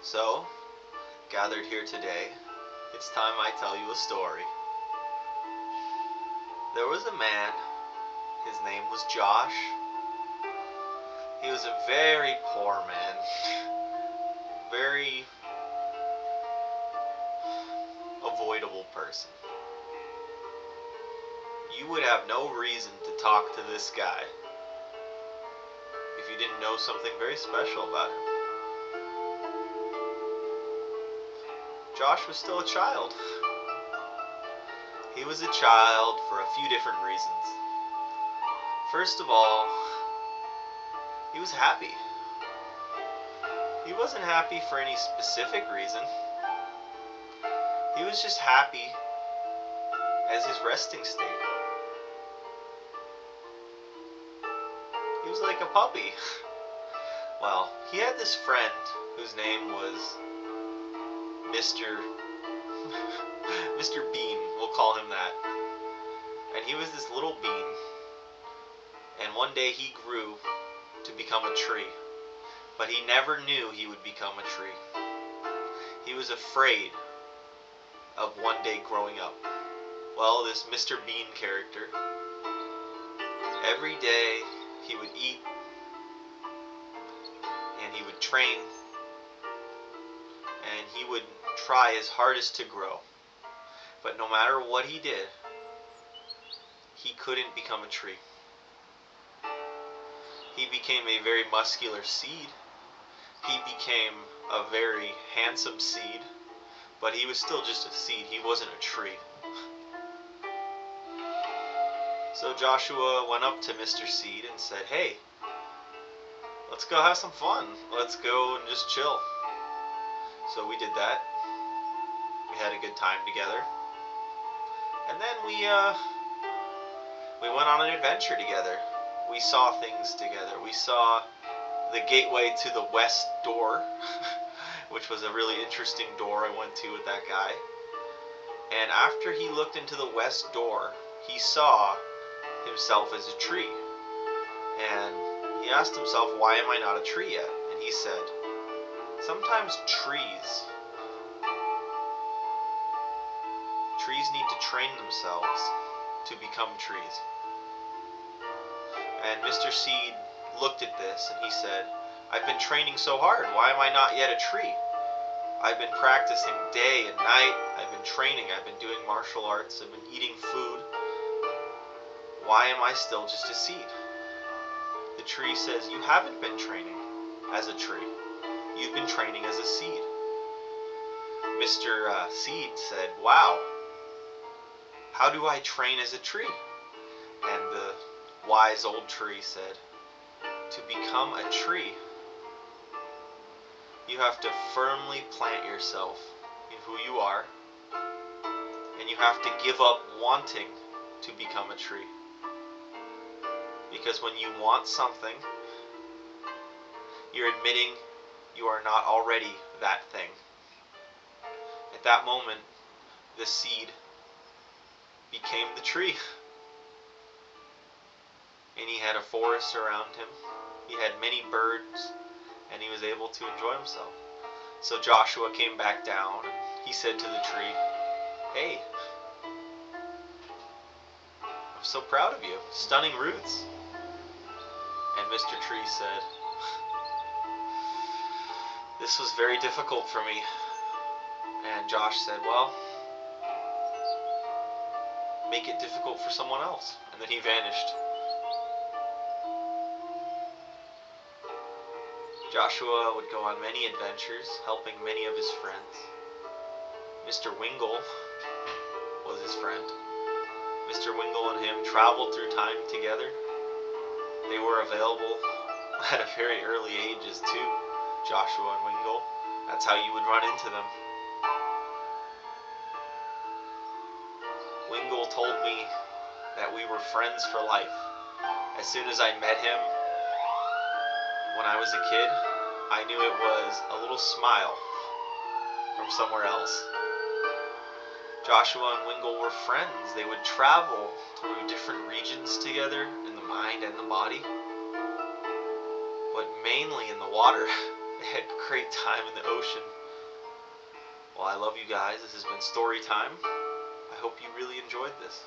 So, gathered here today, it's time I tell you a story. There was a man, his name was Josh. He was a very poor man, very avoidable person. You would have no reason to talk to this guy if you didn't know something very special about him. Josh was still a child. He was a child for a few different reasons. First of all, he was happy. He wasn't happy for any specific reason. He was just happy as his resting state. He was like a puppy. Well, he had this friend whose name was Mr. Mr. Bean, we'll call him that. And he was this little bean. And one day he grew to become a tree. But he never knew he would become a tree. He was afraid of one day growing up. Well, this Mr. Bean character, every day he would eat and he would train and he would try his hardest to grow. But no matter what he did, he couldn't become a tree. He became a very muscular seed. He became a very handsome seed, but he was still just a seed. He wasn't a tree. So Joshua went up to Mr. Seed and said, "Hey, let's go have some fun. Let's go and just chill." So we did that. We had a good time together. And then we went on an adventure together. We saw things together. We saw the gateway to the west door, which was a really interesting door I went to with that guy. And after he looked into the west door, he saw himself as a tree. And he asked himself, why am I not a tree yet? And he said, sometimes trees need to train themselves to become trees. And Mr. Seed looked at this and he said, I've been training so hard. Why am I not yet a tree? I've been practicing day and night. I've been training. I've been doing martial arts. I've been eating food. Why am I still just a seed? The tree says, you haven't been training as a tree. You've been training as a seed. Mr. Seed said, wow, how do I train as a tree? And the wise old tree said, to become a tree, you have to firmly plant yourself in who you are, and you have to give up wanting to become a tree. Because when you want something, you're admitting you are not already that thing. At that moment, the seed became the tree. And he had a forest around him. He had many birds, and he was able to enjoy himself. So Joshua came back down, and he said to the tree, hey, I'm so proud of you. Stunning roots. And Mr. Tree said, this was very difficult for me. And Josh said, well, make it difficult for someone else. And then he vanished. Joshua would go on many adventures, helping many of his friends. Mr. Wingle was his friend. Mr. Wingle and him traveled through time together. They were available at a very early ages too, Joshua and Wingle. That's how you would run into them. Wingle told me that we were friends for life. As soon as I met him when I was a kid, I knew it was a little smile from somewhere else. Joshua and Wingle were friends. They would travel through different regions together in the mind and the body, but mainly in the water. They had a great time in the ocean. Well, I love you guys. This has been story time. I hope you really enjoyed this.